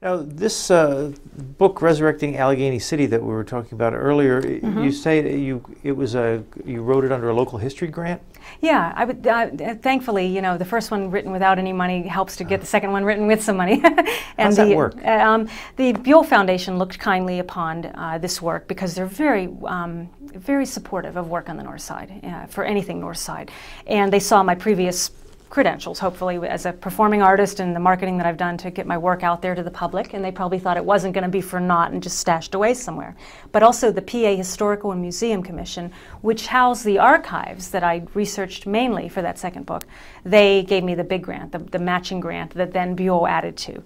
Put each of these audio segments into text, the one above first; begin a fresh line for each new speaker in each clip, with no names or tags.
Now, this book, Resurrecting Allegheny City, that we were talking about earlier, you say that you wrote it under a local history grant?
Yeah, I would, thankfully, you know, the first one written without any money helps to get the second one written with some money.
How's that work?
The Buell Foundation looked kindly upon this work because they're very supportive of work on the North Side, for anything North Side. And they saw my previous credentials, hopefully, as a performing artist and the marketing that I've done to get my work out there to the public, and they probably thought it wasn't going to be for naught and just stashed away somewhere. But also the PA Historical and Museum Commission, which housed the archives that I researched mainly for that second book, they gave me the big grant, the matching grant that then Buell added to.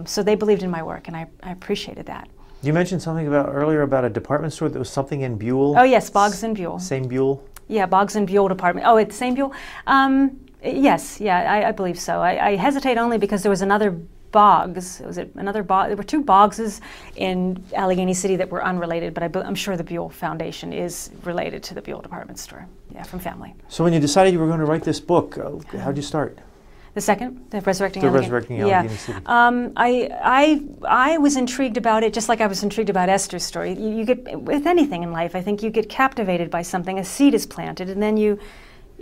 So they believed in my work, and I appreciated that.
You mentioned something earlier about a department store that was something in Buell?
Oh yes, Bogs and Viola.
Same Buell?
Yeah, Bogs and Viola department. Oh, it's the same Buell? Yes, yeah, I believe so. I hesitate only because there was another Bogs. Was it another Bog? There were two Bogses in Allegheny City that were unrelated, but I'm sure the Buell Foundation is related to the Buell department store. Yeah, from family.
So when you decided you were going to write this book, how'd you start?
The second, the Resurrecting
Allegheny City.
I was intrigued about it, just like I was intrigued about Esther's story. You get, with anything in life, I think you get captivated by something. A seed is planted, and then you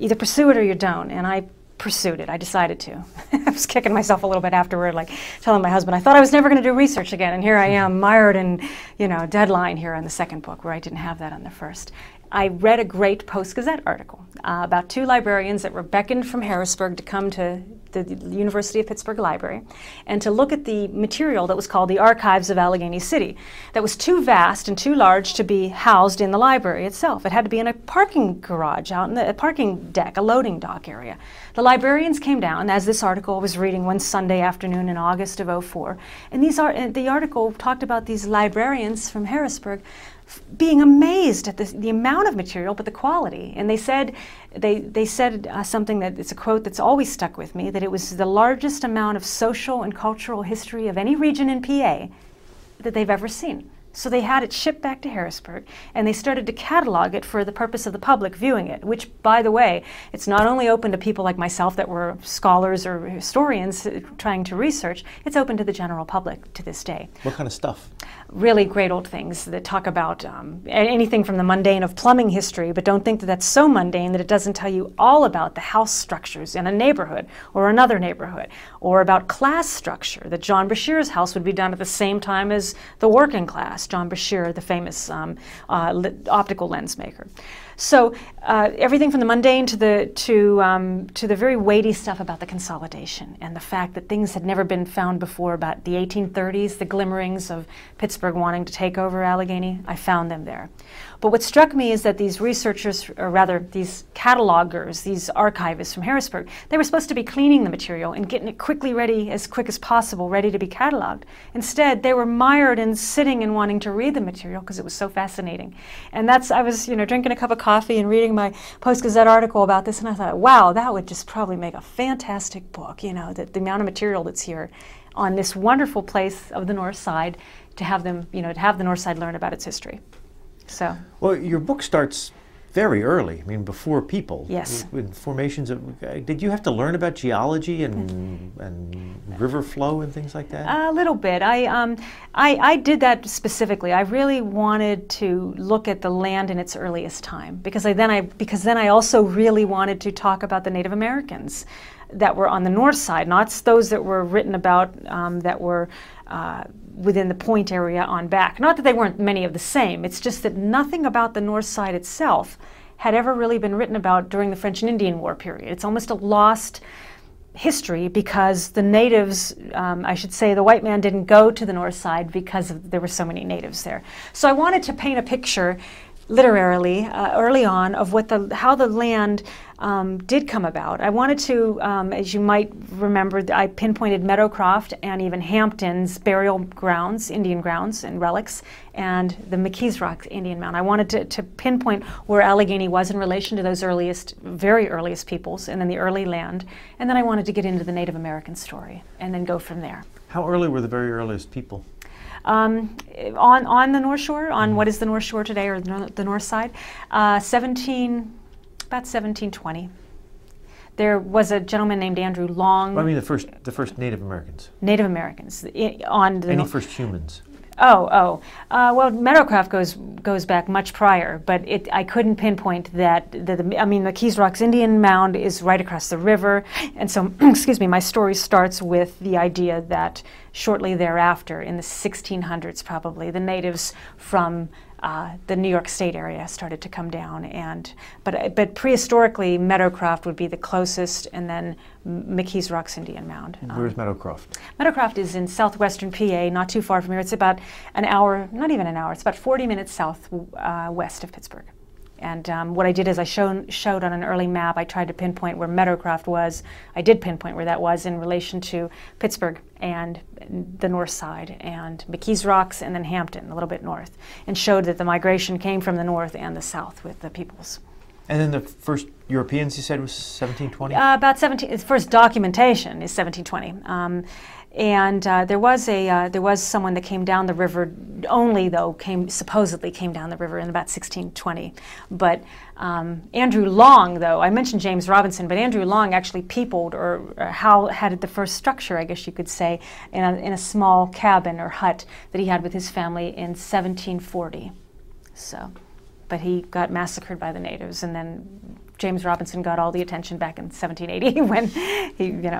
either pursue it or you don't, and I pursued it. I decided to. I was kicking myself a little bit afterward, like telling my husband I thought I was never going to do research again, and here I am, mired in, you know, deadline here on the second book where I didn't have that on the first. I read a great Post-Gazette article about two librarians that were beckoned from Harrisburg to come to the University of Pittsburgh Library and to look at the material that was called the Archives of Allegheny City that was too vast and too large to be housed in the library itself. It had to be in a parking garage out in a parking deck, a loading dock area. The librarians came down, as this article I was reading one Sunday afternoon in August of '04, and the article talked about these librarians from Harrisburg being amazed at the amount of material, but the quality. And they said something that it's a quote that's always stuck with me, that it was the largest amount of social and cultural history of any region in PA that they've ever seen. So they had it shipped back to Harrisburg, and they started to catalog it for the purpose of the public viewing it, which, by the way, it's not only open to people like myself that were scholars or historians trying to research, it's open to the general public to this day.
What kind of stuff?
Really great old things that talk about anything from the mundane of plumbing history, but don't think that that's so mundane that it doesn't tell you all about the house structures in a neighborhood or another neighborhood, or about class structure, that John Bashir's house would be done at the same time as the working class, John Bashir, the famous optical lens maker. So everything from the mundane to the very weighty stuff about the consolidation and the fact that things had never been found before about the 1830s, the glimmerings of Pittsburgh wanting to take over Allegheny, I found them there. But what struck me is that these researchers, or rather these catalogers, these archivists from Harrisburg, they were supposed to be cleaning the material and getting it quickly ready, as quick as possible, ready to be cataloged. Instead, they were mired in sitting and wanting to read the material because it was so fascinating. And I was, you know, drinking a cup of coffee and reading my Post-Gazette article about this, and I thought, wow, that would just probably make a fantastic book, you know, the amount of material that's here on this wonderful place of the North Side, to have them, you know, to have the North Side learn about its history. So. Well,
your book starts very early. I mean, before people.
Yes.
With formations of. Did you have to learn about geology and river flow and things like that?
A little bit. I did that specifically. I really wanted to look at the land in its earliest time because then I also really wanted to talk about the Native Americans that were on the North Side, not those that were written about that were within the Point area on back. Not that they weren't many of the same, it's just that nothing about the North Side itself had ever really been written about during the French and Indian War period. It's almost a lost history because the natives, I should say the white man didn't go to the North Side because there were so many natives there. So I wanted to paint a picture literarily early on of how the land did come about. I wanted to, as you might remember, I pinpointed Meadowcroft and even Hampton's burial grounds, Indian grounds and relics, and the McKees Rock Indian Mound. I wanted to pinpoint where Allegheny was in relation to those very earliest peoples, and then the early land, and then I wanted to get into the Native American story, and then go from there.
How early were the very earliest people?
On the North Shore, on what is the North Shore today, or the North Side, about 1720. There was a gentleman named Andrew Long.
I mean, the first Native Americans.
Native Americans on the
Any first humans.
Well, Meadowcroft goes back much prior, but I couldn't pinpoint that. I mean, the Keys Rocks Indian Mound is right across the river, and so, excuse me, my story starts with the idea that shortly thereafter, in the 1600s probably, the natives from the New York State area started to come down, but prehistorically, Meadowcroft would be the closest, and then McKees Rocks Indian Mound.
Where's Meadowcroft?
Meadowcroft is in southwestern PA, not too far from here. It's about an hour, not even an hour, it's about 40 minutes south west of Pittsburgh. And what I did is I showed on an early map, I tried to pinpoint where Meadowcroft was. I did pinpoint where that was in relation to Pittsburgh and the north side, and McKees Rocks, and then Hampton, a little bit north, and showed that the migration came from the north and the south with the peoples.
And then the first Europeans, you said, was 1720?
The first documentation is 1720. And there was someone that came down the river, supposedly came down the river in about 1620. But Andrew Long, though, I mentioned James Robinson, but Andrew Long actually peopled, or had the first structure, I guess you could say, in a small cabin or hut that he had with his family in 1740. So, but he got massacred by the natives, and then James Robinson got all the attention back in 1780 when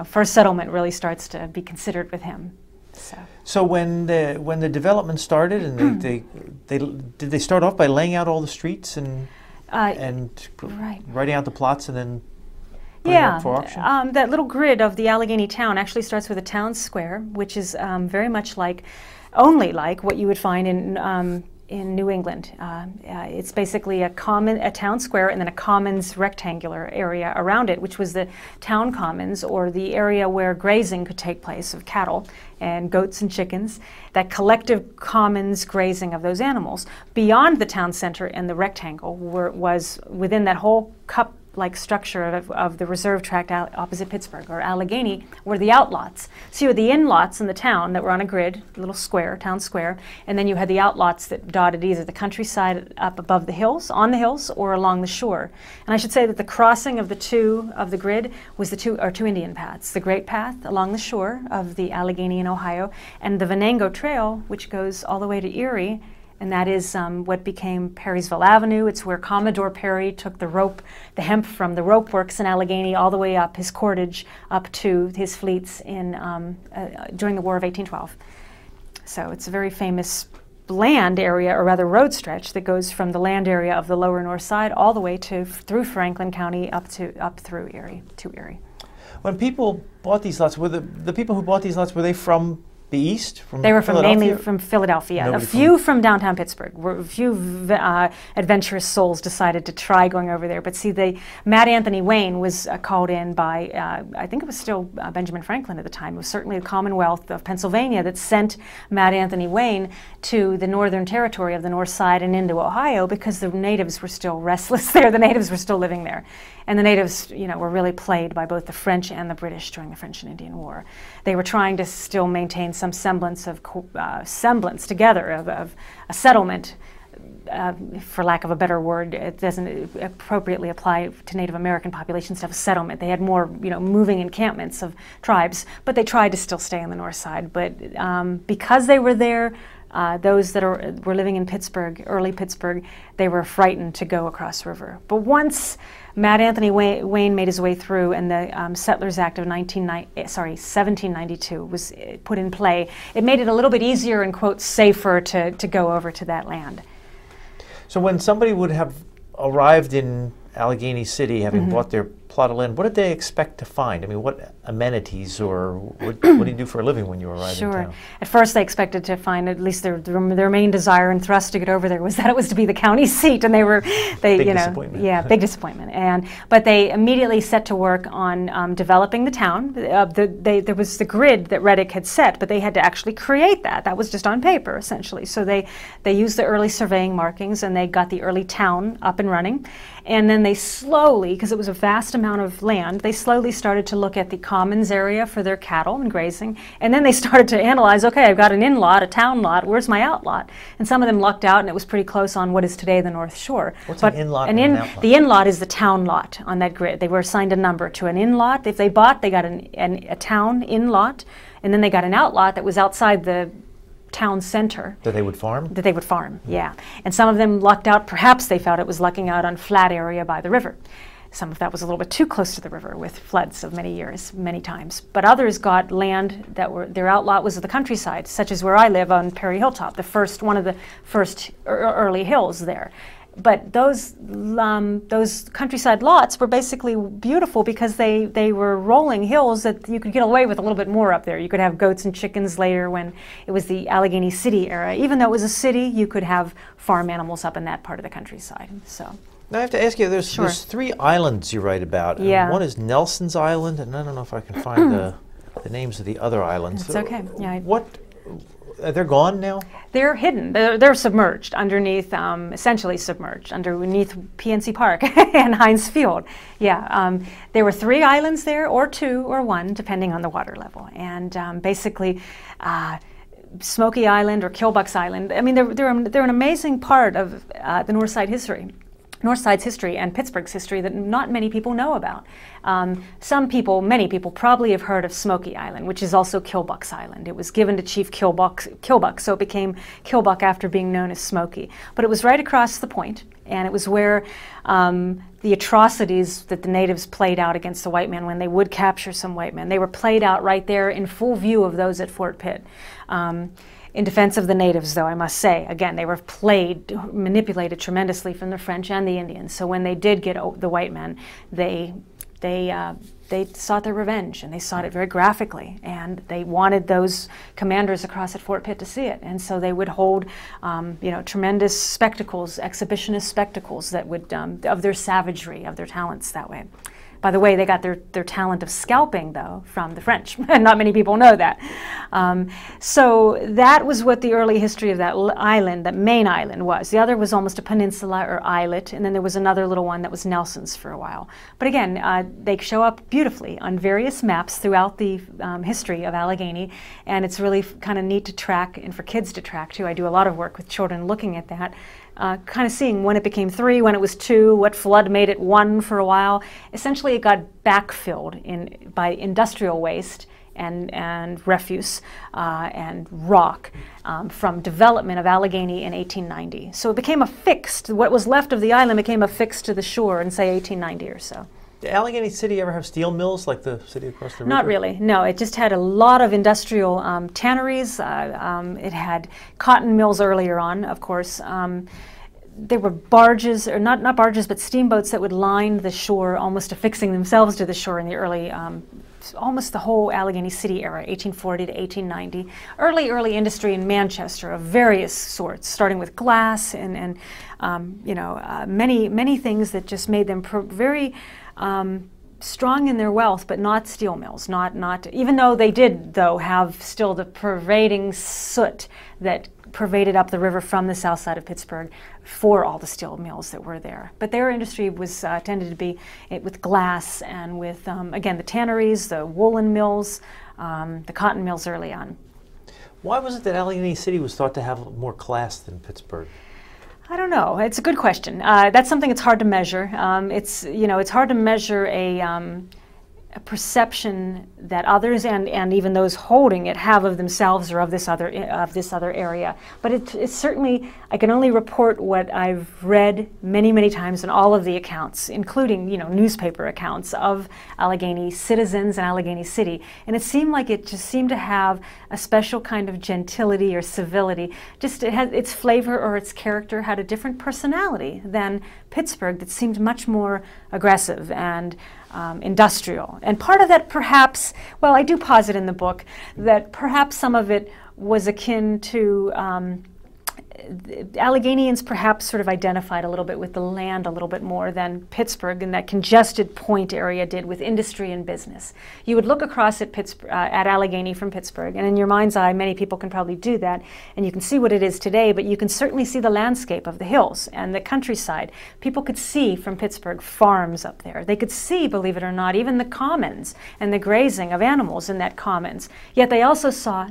first settlement really starts to be considered with him. So
when the development started, and did they start off by laying out all the streets and writing out the plots and then putting them up for auction?
That little grid of the Allegheny town actually starts with a town square, which is very much only like what you would find in New England. It's basically a town square and then a commons rectangular area around it, which was the town commons, or the area where grazing could take place of cattle and goats and chickens, that collective commons grazing of those animals. Beyond the town center and the rectangle was within that whole cup-like structure of the reserve tract opposite Pittsburgh, or Allegheny, were the outlots. So you had the in-lots in the town that were on a grid, a little square, town square, and then you had the outlots that dotted either the countryside up above the hills, on the hills, or along the shore. And I should say that the crossing of the grid was two Indian paths: the Great Path along the shore of the Allegheny in Ohio, and the Venango Trail, which goes all the way to Erie. And that is what became Perrysville Avenue. It's where Commodore Perry took the hemp from the rope works in Allegheny all the way up his cordage up to his fleets during the War of 1812. So it's a very famous land area, or rather road stretch, that goes from the land area of the lower north side all the way through Franklin County up through Erie to Erie.
When people bought these lots, were the people who bought these lots, were they from the east?
They were mainly from Philadelphia. Nobody a few from downtown Pittsburgh. A few adventurous souls decided to try going over there. But see, Matt Anthony Wayne was called in by, I think it was still Benjamin Franklin at the time. It was certainly the Commonwealth of Pennsylvania that sent Matt Anthony Wayne to the northern territory of the north side and into Ohio, because the natives were still restless there. The natives were still living there. And the natives, were really played by both the French and the British during the French and Indian War. They were trying to still maintain some semblance together of a settlement, for lack of a better word. It doesn't appropriately apply to Native American populations to have a settlement. They had more, moving encampments of tribes, but they tried to still stay on the north side. But because they were there, those that were living in Pittsburgh, early Pittsburgh, they were frightened to go across the river. But once Matt Anthony Wayne made his way through, and the Settlers Act of 1792 was put in play, it made it a little bit easier and, quote, safer to go over to that land.
So when somebody would have arrived in Allegheny City, having bought their plot of land, what did they expect to find? I mean, what amenities, or what do you do for a living when you arrive in town?
At first they expected to find, at least their main desire and thrust to get over there was that it was to be the county seat, and big disappointment. Yeah, big disappointment. But they immediately set to work on developing the town. There was the grid that Reddick had set, but they had to actually create that. That was just on paper, essentially. So they used the early surveying markings, and they got the early town up and running. And then they slowly, because it was a vast amount of land, they slowly started to look at the commons area for their cattle and grazing, and then they started to analyze, okay, I've got an in-lot, a town lot, where's my out-lot? And some of them lucked out, and it was pretty close on what is today the North Shore.
What's an in-lot and an out-lot?
The in-lot is the town lot on that grid. They were assigned a number to an in-lot. If they bought, they got a town in-lot, and then they got an out-lot that was outside the town center.
That they would farm?
That they would farm, yeah. And some of them lucked out, perhaps they felt it was lucking out on flat area by the river. Some of that was a little bit too close to the river with floods of many years, many times. But others got land that were, their outlot was the countryside, such as where I live on Perry Hilltop, one of the first early hills there. But those countryside lots were basically beautiful because they were rolling hills that you could get away with a little bit more up there. You could have goats and chickens later when it was the Allegheny City era. Even though it was a city, you could have farm animals up in that part of the countryside. So.
Now I have to ask you, there's 3 islands you write about.
Yeah.
One is Nelson's Island, and I don't know if I can find the names of the other islands.
It's okay. Yeah.
They're gone now?
They're hidden. They're submerged underneath, essentially submerged underneath PNC Park and Heinz Field. Yeah, there were 3 islands there, or 2 or 1, depending on the water level. And basically, Smoky Island or Kilbuck's Island. I mean, they're an amazing part of the Northside's history and Pittsburgh's history that not many people know about. Many people probably have heard of Smoky Island, which is also Kilbuck's Island. It was given to Chief Kilbuck, so it became Kilbuck after being known as Smoky. But it was right across the point, and it was where the atrocities that the natives played out against the white men when they would capture some white men, they were played out right there in full view of those at Fort Pitt. In defense of the natives, though, I must say, again, they were manipulated tremendously from the French and the Indians. So when they did get the white men, they sought their revenge, and they sought it very graphically. And they wanted those commanders across at Fort Pitt to see it. And so they would hold, tremendous spectacles, exhibitionist spectacles that would of their savagery, of their talents that way. By the way, they got their talent of scalping, though, from the French, and not many people know that. So that was what the early history of that island, that main island, was. The other was almost a peninsula or islet, and then there was another little one that was Nelson's for a while. But again, they show up beautifully on various maps throughout the history of Allegheny, and it's really kind of neat to track, and for kids to track, too. I do a lot of work with children looking at that. Kind of seeing when it became 3, when it was 2, what flood made it 1 for a while. Essentially, it got backfilled by industrial waste and refuse and rock from development of Allegheny in 1890. So it became affixed. What was left of the island became affixed to the shore in, say, 1890 or so.
Did Allegheny City ever have steel mills like the city across the river?
Not really, no. It just had a lot of industrial tanneries. It had cotton mills earlier on, of course. There were barges, or not barges, but steamboats that would line the shore, almost affixing themselves to the shore in the early, almost the whole Allegheny City era, 1840 to 1890. Early industry in Manchester of various sorts, starting with glass and many things that just made them very strong in their wealth, but not steel mills. Not even though they did, though, have still the pervading soot that pervaded up the river from the south side of Pittsburgh for all the steel mills that were there. But their industry was tended to be with glass and with, again, the tanneries, the woolen mills, the cotton mills early on.
Why was it that Allegheny City was thought to have more class than Pittsburgh?
I don't know. It's a good question. That's something that's hard to measure. It's hard to measure a perception that others and even those holding it have of themselves or of this other area. But it's certainly, I can only report what I've read many times in all of the accounts, including newspaper accounts of Allegheny citizens and Allegheny City, and it seemed like it just seemed to have a special kind of gentility or civility. Just it had its flavor or its character had a different personality than Pittsburgh that seemed much more aggressive and industrial. And part of that perhaps, well, I do posit in the book that perhaps some of it was akin to Alleghenians perhaps sort of identified a little bit with the land a little bit more than Pittsburgh and that congested point area did with industry and business. You would look across at at Allegheny from Pittsburgh, and in your mind's eye, many people can probably do that, and you can see what it is today, but you can certainly see the landscape of the hills and the countryside. People could see from Pittsburgh farms up there. They could see, believe it or not, even the commons and the grazing of animals in that commons. Yet they also saw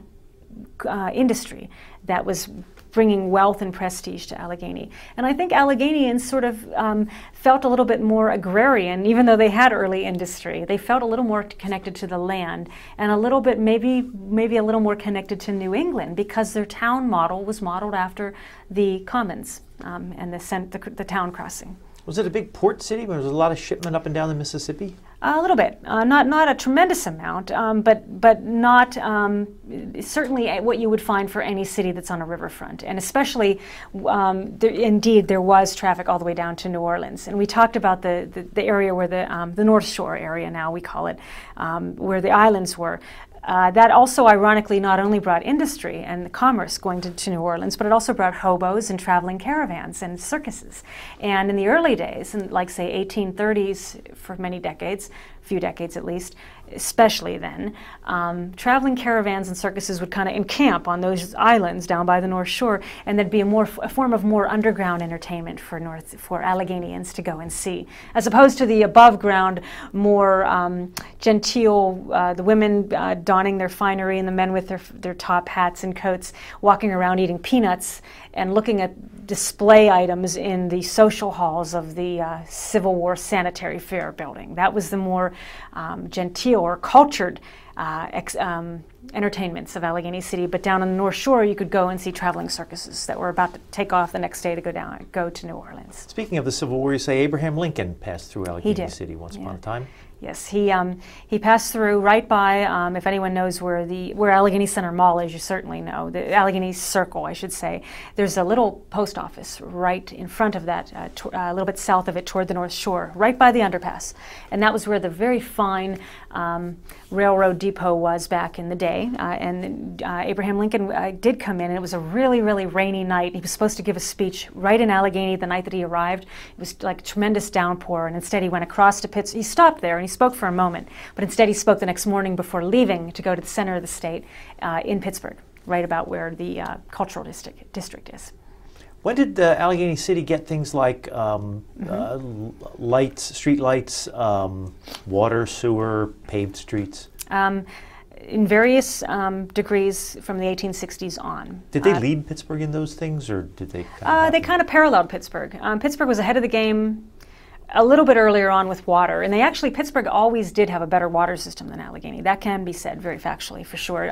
industry that was bringing wealth and prestige to Allegheny. And I think Alleghenians sort of felt a little bit more agrarian, even though they had early industry. They felt a little more connected to the land and a little bit, maybe a little more connected to New England because their town model was modeled after the commons and the town crossing.
Was it a big port city? Was there a lot of shipment up and down the Mississippi?
A little bit, not a tremendous amount, but not certainly what you would find for any city that's on a riverfront. And especially, indeed, there was traffic all the way down to New Orleans. And we talked about the area where the North Shore area now we call it, where the islands were. That also, ironically, not only brought industry and commerce going to New Orleans, but it also brought hobos and traveling caravans and circuses. And in the early days, in like say 1830s for many decades, few decades at least, especially then, traveling caravans and circuses would kind of encamp on those islands down by the North Shore, and there'd be a form of more underground entertainment for Alleghenians to go and see, as opposed to the above ground, more genteel, the women donning their finery and the men with their top hats and coats, walking around eating peanuts and looking at display items in the social halls of the Civil War Sanitary Fair building. That was the more genteel or cultured entertainments of Allegheny City. But down on the North Shore, you could go and see traveling circuses that were about to take off the next day to go to New Orleans.
Speaking of the Civil War, you say Abraham Lincoln passed through Allegheny City once upon a time.
Yes, he passed through right by, if anyone knows where Allegheny Center Mall is, you certainly know, the Allegheny Circle, I should say. There's a little post office right in front of that, a little bit south of it toward the North Shore, right by the underpass. And that was where the very fine railroad depot was back in the day. And Abraham Lincoln did come in, and it was a really, really rainy night. He was supposed to give a speech right in Allegheny the night that he arrived. It was like a tremendous downpour, and instead he went across to Pittsburgh. He stopped there, and he spoke for a moment, but instead he spoke the next morning before leaving to go to the center of the state in Pittsburgh, right about where the cultural district is.
When did Allegheny City get things like lights, street lights, water, sewer, paved streets?
In various degrees from the 1860s on.
Did they lead Pittsburgh in those things, or did they?
They kind of paralleled Pittsburgh. Pittsburgh was ahead of the game a little bit earlier on with water, and Pittsburgh always did have a better water system than Allegheny. That can be said very factually, for sure.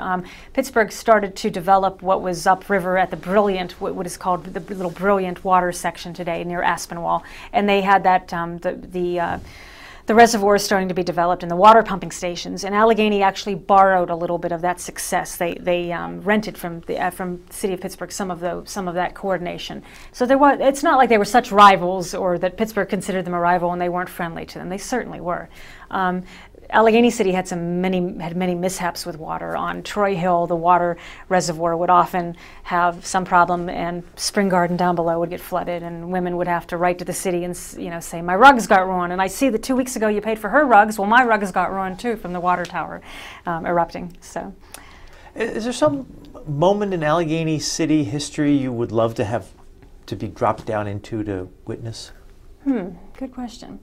Pittsburgh started to develop what was upriver at the Brilliant, what is called the little Brilliant water section today near Aspinwall, and they had that the reservoirs starting to be developed and the water pumping stations, and Allegheny actually borrowed a little bit of that success. They rented from the city of Pittsburgh some of that coordination. So it's not like they were such rivals, or that Pittsburgh considered them a rival and they weren't friendly to them. They certainly were. Allegheny City had many mishaps with water. On Troy Hill, the water reservoir would often have some problem, and Spring Garden down below would get flooded, and women would have to write to the city and say, "My rugs got ruined, and I see that 2 weeks ago you paid for her rugs. Well, my rugs got ruined too from the water tower erupting." So,
is there some moment in Allegheny City history you would love to be dropped down into to witness?
Good question.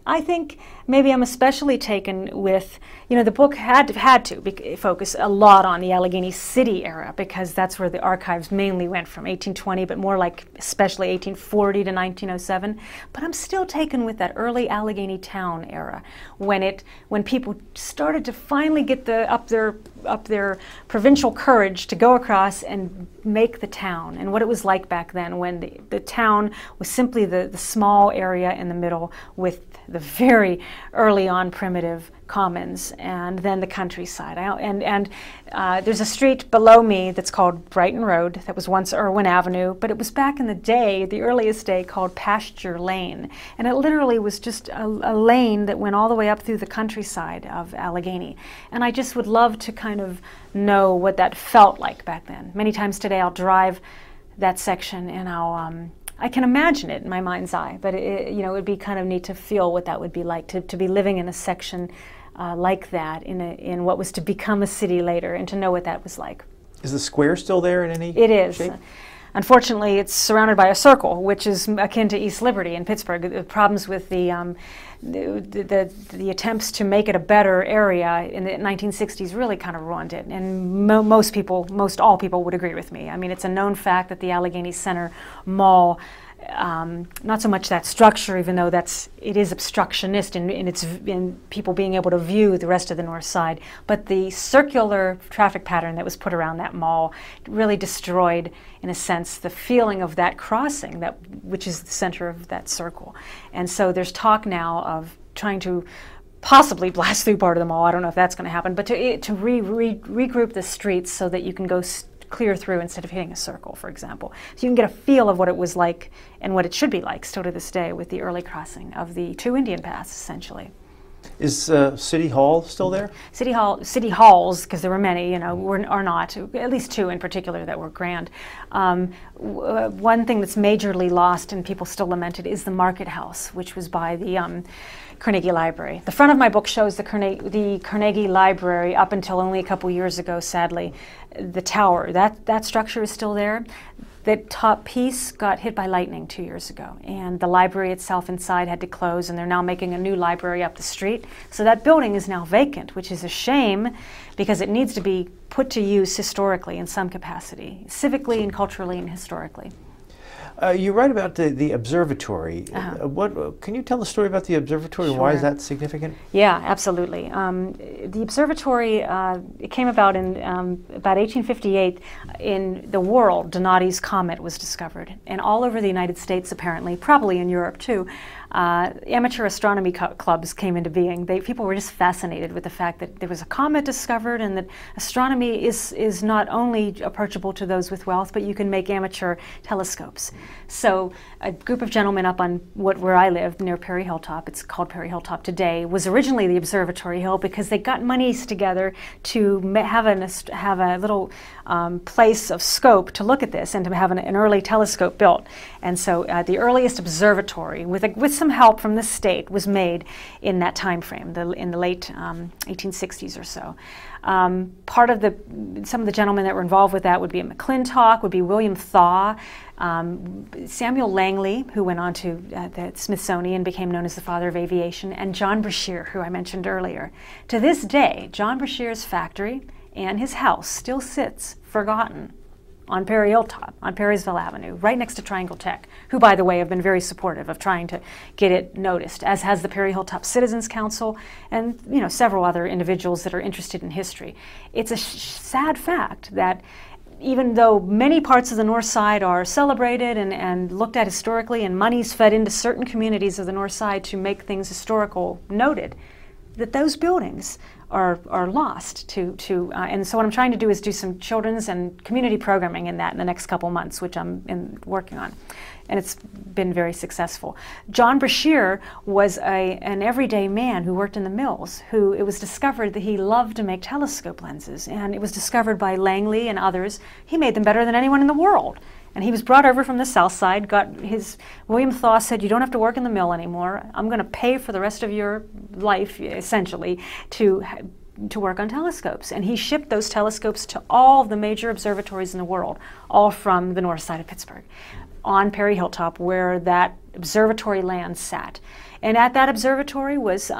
I think maybe I'm especially taken with, the book had to focus a lot on the Allegheny City era, because that's where the archives mainly went from 1820, but more like especially 1840 to 1907. But I'm still taken with that early Allegheny town era, when people started to finally get up their provincial courage to go across and make the town, and what it was like back then when the town was simply the small area in the middle with the very early on primitive commons, and then the countryside. There's a street below me that's called Brighton Road that was once Irwin Avenue, but it was back in the day, the earliest day, called Pasture Lane. And it literally was just a lane that went all the way up through the countryside of Allegheny. And I just would love to kind of know what that felt like back then. Many times today I'll drive that section and I can imagine it in my mind's eye, but it would be kind of neat to feel what that would be like, to be living in a section like that in what was to become a city later, and to know what that was like.
Is the square still there in any
It is.
shape?
Unfortunately, it's surrounded by a circle, which is akin to East Liberty in Pittsburgh. The problems with the attempts to make it a better area in the 1960s really kind of ruined it. And most all people would agree with me. I mean, it's a known fact that the Allegheny Center Mall, not so much that structure, even though it is obstructionist in people being able to view the rest of the north side, but the circular traffic pattern that was put around that mall really destroyed, in a sense, the feeling of that crossing, which is the center of that circle. And so there's talk now of trying to possibly blast through part of the mall. I don't know if that's going to happen, but to regroup the streets so that you can go clear through instead of hitting a circle, for example. So you can get a feel of what it was like and what it should be like still to this day with the early crossing of the two Indian paths, essentially.
Is City Hall still there?
City halls, because there were many, are not, at least two in particular that were grand. One thing that's majorly lost and people still lament it is the Market House, which was by the Carnegie Library. The front of my book shows the Carnegie Library up until only a couple years ago, sadly. The tower, that structure is still there. The top piece got hit by lightning 2 years ago, and the library itself inside had to close, and they're now making a new library up the street. So that building is now vacant, which is a shame because it needs to be put to use historically in some capacity, civically and culturally and historically.
You write about the observatory. Can you tell the story about the observatory?
Sure.
Why is that significant?
Yeah, absolutely. The observatory, it came about in about 1858. In the world, Donati's comet was discovered. And all over the United States, apparently, probably in Europe too, amateur astronomy clubs came into being. People were just fascinated with the fact that there was a comet discovered and that astronomy is not only approachable to those with wealth, but you can make amateur telescopes. So a group of gentlemen up on where I live, near Perry Hilltop, it's called Perry Hilltop today, was originally the Observatory Hill because they got monies together to have a little place of scope to look at this and to have an early telescope built. And so the earliest observatory, with some help from the state, was made in that time frame, in the late 1860s or so. Some of the gentlemen that were involved with that would be McClintock, would be William Thaw, Samuel Langley, who went on to the Smithsonian, became known as the father of aviation, and John Brashear, who I mentioned earlier. To this day, John Brashear's factory and his house still sits forgotten on Perry Hilltop, on Perrysville Avenue, right next to Triangle Tech, who, by the way, have been very supportive of trying to get it noticed, as has the Perry Hilltop Citizens Council and several other individuals that are interested in history. It's a sad fact that even though many parts of the North Side are celebrated and looked at historically, and money's fed into certain communities of the North Side to make things historical noted, that those buildings are lost and so what I'm trying to do is do some children's and community programming in the next couple months, which I'm working on, and it's been very successful. John Brashear was an everyday man who worked in the mills, who it was discovered that he loved to make telescope lenses, and it was discovered by Langley and others. He made them better than anyone in the world. And he was brought over from the South Side, William Thaw said, you don't have to work in the mill anymore. I'm going to pay for the rest of your life, essentially, to work on telescopes. And he shipped those telescopes to all of the major observatories in the world, all from the north side of Pittsburgh, on Perry Hilltop, where that observatory land sat. And at that observatory was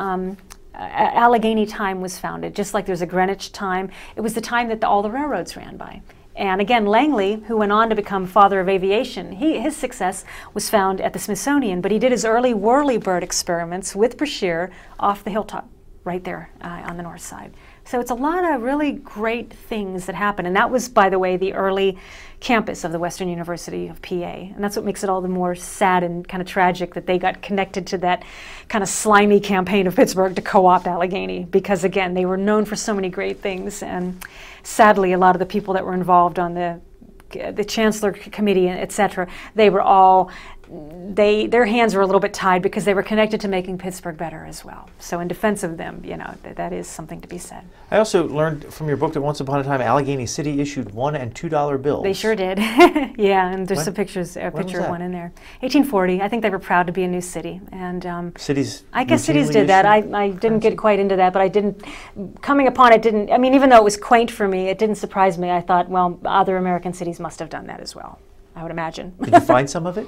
Allegheny time was founded, just like there's a Greenwich time. It was the time that all the railroads ran by. And again, Langley, who went on to become father of aviation, his success was found at the Smithsonian, but he did his early whirlybird experiments with Brashear off the hilltop, right there on the north side. So it's a lot of really great things that happen. And that was, by the way, the early campus of the Western University of PA. And that's what makes it all the more sad and kind of tragic that they got connected to that kind of slimy campaign of Pittsburgh to co-opt Allegheny, because again, they were known for so many great things. And sadly, a lot of the people that were involved on the Chancellor Committee, et cetera, they were all, their hands were a little bit tied because they were connected to making Pittsburgh better as well. So in defense of them, you know, that is something to be said.
I also learned from your book that once upon a time Allegheny City issued $1 and $2 bills.
They sure did. Yeah, and there's some pictures, a picture of one in there. 1840. I think they were proud to be a new city. And
cities.
I guess cities did that. I didn't get quite into that, but I didn't, coming upon it didn't, I mean, even though it was quaint for me, it didn't surprise me. I thought, well, other American cities must have done that as well, I would imagine.
Did you find some of it?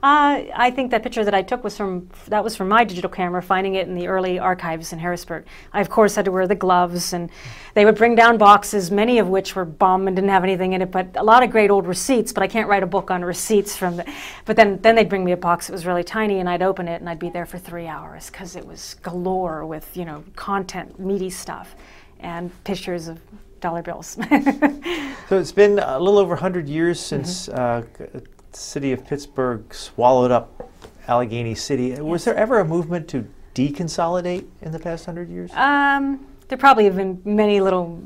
I think that picture that I took was from my digital camera, finding it in the early archives in Harrisburg. I, of course, had to wear the gloves, and they would bring down boxes, many of which were bum and didn't have anything in it, but a lot of great old receipts, but I can't write a book on receipts from the, but then they'd bring me a box that was really tiny, and I'd open it, and I'd be there for 3 hours, because it was galore with, you know, content, meaty stuff, and pictures of dollar bills.
So it's been a little over 100 years since the city of Pittsburgh swallowed up Allegheny City. Yes. Was there ever a movement to deconsolidate in the past 100 years?
There probably have been many little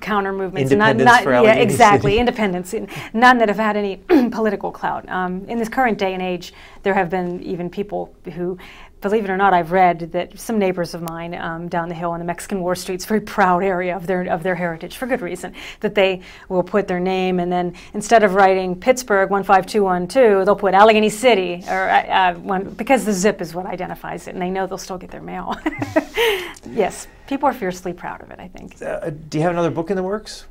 counter movements.
Independence for Allegheny
Yeah, exactly,
City.
Independence. None that have had any political clout. In this current day and age, there have been even people who, believe it or not, I've read that some neighbors of mine down the hill in the Mexican War Street's very proud area of their heritage, for good reason, that they will put their name, and then instead of writing Pittsburgh 15212, they'll put Allegheny City, or because the zip is what identifies it, and they know they'll still get their mail. Yes, people are fiercely proud of it, I think.
Do you have another book in the works?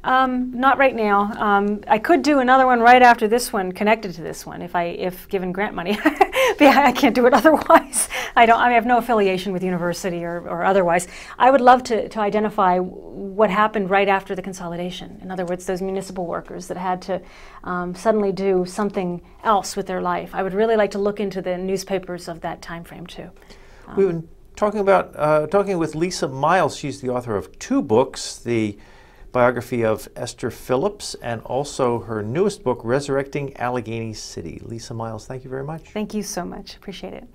Not right now. I could do another one right after this one, connected to this one, if given grant money. But yeah, I can't do it otherwise. I have no affiliation with university or otherwise. I would love to identify what happened right after the consolidation. In other words, those municipal workers that had to suddenly do something else with their life. I would really like to look into the newspapers of that time frame too.
We've been talking with Lisa Miles. She's the author of 2 books, the biography of Esther Phillips, and also her newest book, Resurrecting Allegheny City. Lisa Miles, thank you very much.
Thank you so much. Appreciate it.